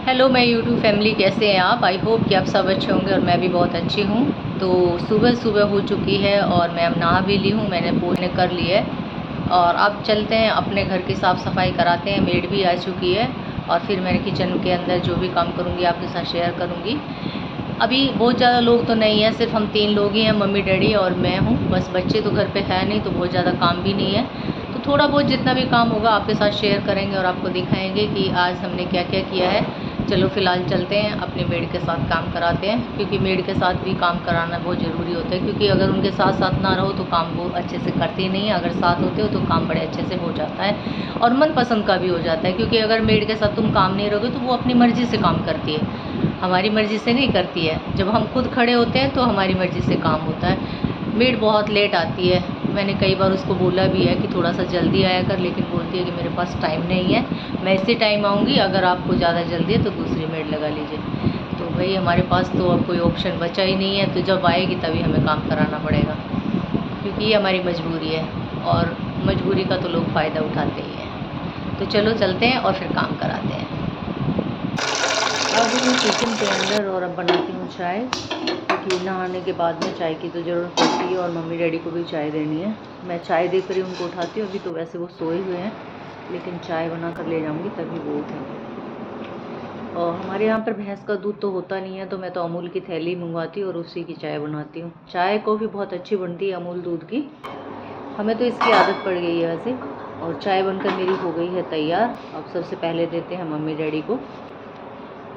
Hello मैं YouTube family, कैसे हैं आप? आई होप कि आप सब अच्छे होंगे और मैं भी बहुत अच्छी हूँ। तो सुबह सुबह हो चुकी है और मैं अब नहा भी ली हूँ, मैंने पूजा कर ली है। और अब चलते हैं अपने घर की साफ़ सफाई कराते हैं। मेड भी आ चुकी है और फिर मैं किचन के अंदर जो भी काम करूँगी आपके साथ शेयर करूँगी। अभी बहुत ज़्यादा लोग तो नहीं हैं, सिर्फ हम 3 लोग ही हैं, मम्मी डैडी और मैं हूँ। बस बच्चे तो घर पे है नहीं, तो बहुत ज़्यादा काम भी नहीं है। तो थोड़ा बहुत जितना भी काम होगा आपके साथ शेयर करेंगे और आपको दिखाएंगे कि आज हमने क्या क्या किया है। चलो फ़िलहाल चलते हैं, अपने मेड के साथ काम कराते हैं, क्योंकि मेड के साथ भी काम कराना बहुत ज़रूरी होता है। क्योंकि अगर उनके साथ साथ ना रहो तो काम वो अच्छे से करती नहीं है, अगर साथ होते हो तो काम बड़े अच्छे से हो जाता है और मन पसंद का भी हो जाता है। क्योंकि अगर मेड के साथ तुम काम नहीं रहोगे तो वो अपनी मर्ज़ी से काम करती है, हमारी मर्ज़ी से नहीं करती है। जब हम खुद खड़े होते हैं तो हमारी मर्ज़ी से काम होता है। मेड बहुत लेट आती है, मैंने कई बार उसको बोला भी है कि थोड़ा सा जल्दी आया कर, लेकिन बोलती है कि मेरे पास टाइम नहीं है, मैं इसी टाइम आऊँगी, अगर आपको ज़्यादा जल्दी है तो दूसरी मेड लगा लीजिए। तो भाई हमारे पास तो अब कोई ऑप्शन बचा ही नहीं है, तो जब आएगी तभी हमें काम कराना पड़ेगा, क्योंकि ये हमारी मजबूरी है और मजबूरी का तो लोग फ़ायदा उठाते ही हैं। तो चलो चलते हैं और फिर काम कराते हैं। अब हूँ किचन के अंदर और अब बनाती हूँ चाय, क्योंकि नहाने के बाद में चाय की तो ज़रूरत पड़ती है और मम्मी डैडी को भी चाय देनी है। मैं चाय देकर ही उनको उठाती हूँ। अभी तो वैसे वो सोए हुए हैं, लेकिन चाय बना कर ले जाऊँगी तभी वो उठेंगे। और हमारे यहाँ पर भैंस का दूध तो होता नहीं है, तो मैं तो अमूल की थैली मंगवाती हूँ और उसी की चाय बनाती हूँ। चाय कॉफ़ी बहुत अच्छी बनती है अमूल दूध की, हमें तो इसकी आदत पड़ गई है वैसे। और चाय बनकर मेरी हो गई है तैयार। अब सबसे पहले देते हैं मम्मी डैडी को,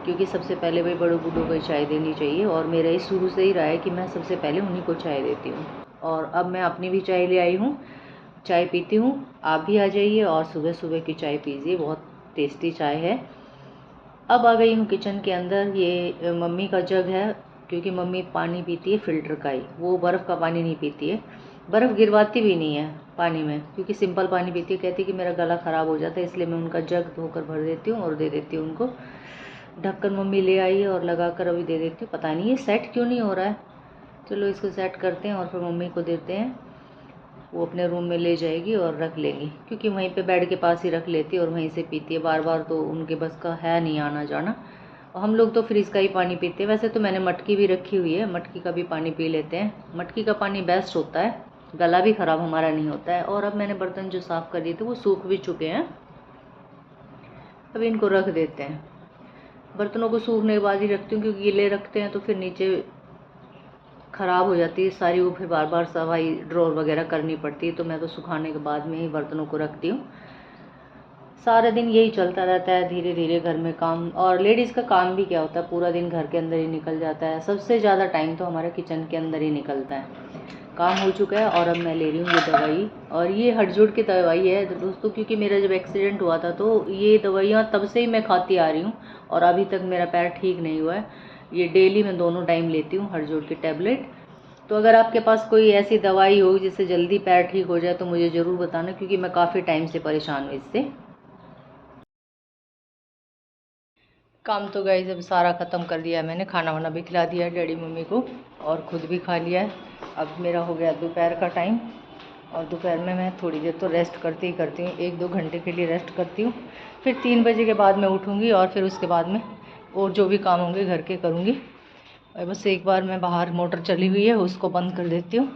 क्योंकि सबसे पहले भाई बड़ों बूढ़ों को चाय देनी चाहिए और मेरा ही शुरू से ही रहा है कि मैं सबसे पहले उन्हीं को चाय देती हूँ। और अब मैं अपनी भी चाय ले आई हूँ, चाय पीती हूँ। आप भी आ जाइए और सुबह सुबह की चाय पीजिए, बहुत टेस्टी चाय है। अब आ गई हूँ किचन के अंदर। ये मम्मी का जग है, क्योंकि मम्मी पानी पीती है फ़िल्टर का ही, वो बर्फ़ का पानी नहीं पीती है, बर्फ़ गिरवाती भी नहीं है पानी में, क्योंकि सिंपल पानी पीती है। कहती है कि मेरा गला ख़राब हो जाता है, इसलिए मैं उनका जग धोकर भर देती हूँ और दे देती हूँ उनको। ढक्कन मम्मी ले आई है और लगा कर अभी दे देती हूँ। पता नहीं ये सेट क्यों नहीं हो रहा है। चलो इसको सेट करते हैं और फिर मम्मी को देते हैं, वो अपने रूम में ले जाएगी और रख लेंगी, क्योंकि वहीं पे बेड के पास ही रख लेती है और वहीं से पीती है। बार बार तो उनके बस का है नहीं आना जाना। और हम लोग तो फ्रिज का ही पानी पीते हैं। वैसे तो मैंने मटकी भी रखी हुई है, मटकी का भी पानी पी लेते हैं। मटकी का पानी बेस्ट होता है, गला भी ख़राब हमारा नहीं होता है। और अब मैंने बर्तन जो साफ़ कर दिए थे वो सूख भी चुके हैं, अब इनको रख देते हैं। बर्तनों को सूखने के बाद ही रखती हूँ, क्योंकि गीले रखते हैं तो फिर नीचे ख़राब हो जाती है सारी, वो फिर बार बार सफाई ड्रॉर वगैरह करनी पड़ती है। तो मैं तो सुखाने के बाद में ही बर्तनों को रखती हूँ। सारा दिन यही चलता रहता है, धीरे धीरे घर में काम। और लेडीज़ का काम भी क्या होता है, पूरा दिन घर के अंदर ही निकल जाता है। सबसे ज़्यादा टाइम तो हमारे किचन के अंदर ही निकलता है। काम हो चुका है और अब मैं ले रही हूँ ये दवाई, और ये हटजोड़ की दवाई है दोस्तों, क्योंकि मेरा जब एक्सीडेंट हुआ था तो ये दवाइयाँ तब से ही मैं खाती आ रही हूँ और अभी तक मेरा पैर ठीक नहीं हुआ है। ये डेली मैं दोनों टाइम लेती हूँ हटजोड़ की टैबलेट। तो अगर आपके पास कोई ऐसी दवाई हो जिससे जल्दी पैर ठीक हो जाए तो मुझे ज़रूर बताना, क्योंकि मैं काफ़ी टाइम से परेशान हूँ इससे। काम तो गाइस अब सारा ख़त्म कर दिया है मैंने, खाना वाना भी खिला दिया है डैडी मम्मी को और ख़ुद भी खा लिया है। अब मेरा हो गया दोपहर का टाइम, और दोपहर में मैं थोड़ी देर तो रेस्ट करती ही करती हूँ, 1-2 घंटे के लिए रेस्ट करती हूँ। फिर 3 बजे के बाद मैं उठूँगी और फिर उसके बाद में और जो भी काम होंगे घर के करूँगी। और बस एक बार मैं बाहर मोटर चली हुई है उसको बंद कर देती हूँ।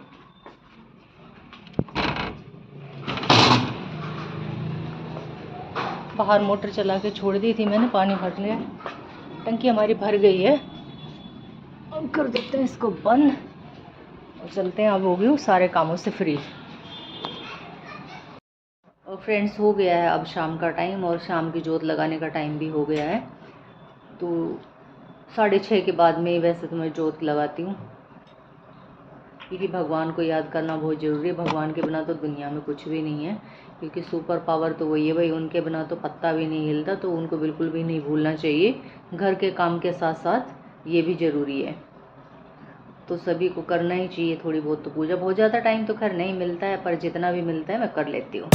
बाहर मोटर चला के छोड़ दी थी मैंने, पानी भर लिया, टंकी हमारी भर गई है। अब कर देते हैं इसको बंद और चलते हैं। अब हो गई हूँ सारे कामों से फ्री। और फ्रेंड्स हो गया है अब शाम का टाइम, और शाम की जोत लगाने का टाइम भी हो गया है। तो 6:30 के बाद में वैसे तो मैं जोत लगाती हूँ, क्योंकि भगवान को याद करना बहुत ज़रूरी है। भगवान के बिना तो दुनिया में कुछ भी नहीं है, क्योंकि सुपर पावर तो वही है भाई, उनके बिना तो पत्ता भी नहीं हिलता, तो उनको बिल्कुल भी नहीं भूलना चाहिए। घर के काम के साथ साथ ये भी ज़रूरी है, तो सभी को करना ही चाहिए थोड़ी बहुत तो पूजा। बहुत ज़्यादा टाइम तो खैर नहीं मिलता है, पर जितना भी मिलता है मैं कर लेती हूँ।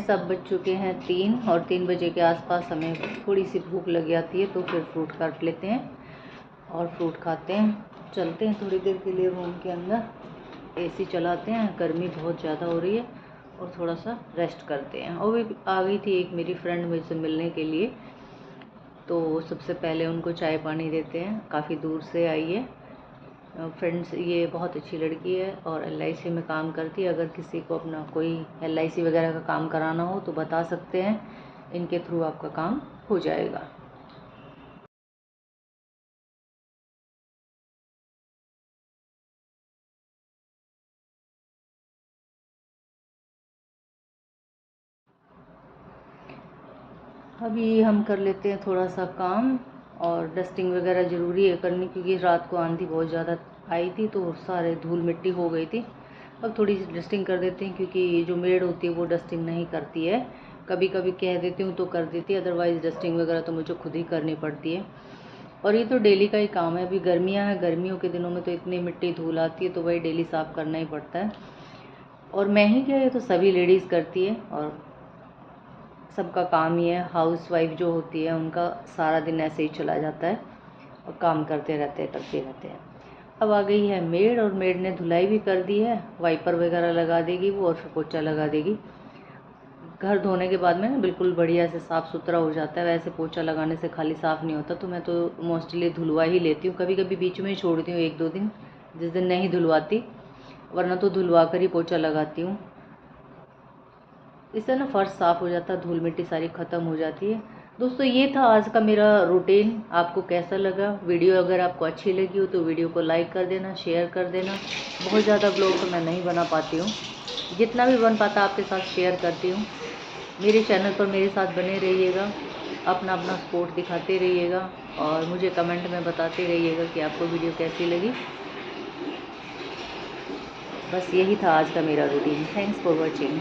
फ्रेंड्स अब बज चुके हैं 3 और 3 बजे के आसपास हमें थोड़ी सी भूख लग जाती है, तो फिर फ्रूट काट लेते हैं और फ्रूट खाते हैं। चलते हैं थोड़ी देर के लिए रूम के अंदर, एसी चलाते हैं, गर्मी बहुत ज़्यादा हो रही है, और थोड़ा सा रेस्ट करते हैं। और भी आ गई थी एक मेरी फ्रेंड मुझसे मिलने के लिए, तो सबसे पहले उनको चाय पानी देते हैं। काफ़ी दूर से आई है फ्रेंड्स, ये बहुत अच्छी लड़की है और LIC में काम करती है। अगर किसी को अपना कोई LIC वगैरह का काम कराना हो तो बता सकते हैं, इनके थ्रू आपका काम हो जाएगा। अभी हम कर लेते हैं थोड़ा सा काम, और डस्टिंग वगैरह ज़रूरी है करनी, क्योंकि रात को आंधी बहुत ज़्यादा आई थी तो सारे धूल मिट्टी हो गई थी। अब थोड़ी सी डस्टिंग कर देते हैं, क्योंकि जो मेड होती है वो डस्टिंग नहीं करती है। कभी कभी कह देती हूँ तो कर देती है, अदरवाइज़ डस्टिंग वगैरह तो मुझे खुद ही करनी पड़ती है। और ये तो डेली का ही काम है। अभी गर्मियाँ हैं, गर्मियों के दिनों में तो इतनी मिट्टी धूल आती है, तो वही डेली साफ़ करना ही पड़ता है। और मैं ही क्या, ये तो सभी लेडीज़ करती है, और सबका काम ही है। हाउस वाइफ जो होती है उनका सारा दिन ऐसे ही चला जाता है, और काम करते रहते हैं। अब आ गई है मेड, और मेड ने धुलाई भी कर दी है, वाइपर वगैरह लगा देगी वो, और फिर पोछा लगा देगी। घर धोने के बाद में ना बिल्कुल बढ़िया से साफ़ सुथरा हो जाता है। वैसे पोछा लगाने से खाली साफ़ नहीं होता, तो मैं तो मोस्टली धुलवा ही लेती हूँ। कभी कभी बीच में ही छोड़ती हूँ 1-2 दिन, जिस दिन नहीं धुलवाती, वरना तो धुलवा कर ही पोछा लगाती हूँ। इससे ना फर्श साफ़ हो जाता है, धूल मिट्टी सारी ख़त्म हो जाती है। दोस्तों ये था आज का मेरा रूटीन। आपको कैसा लगा वीडियो? अगर आपको अच्छी लगी हो तो वीडियो को लाइक कर देना, शेयर कर देना। बहुत ज़्यादा ब्लॉग तो मैं नहीं बना पाती हूँ, जितना भी बन पाता आपके साथ शेयर करती हूँ। मेरे चैनल पर मेरे साथ बने रहिएगा, अपना अपना सपोर्ट दिखाते रहिएगा, और मुझे कमेंट में बताते रहिएगा कि आपको वीडियो कैसी लगी। बस यही था आज का मेरा रूटीन। Thanks for watching.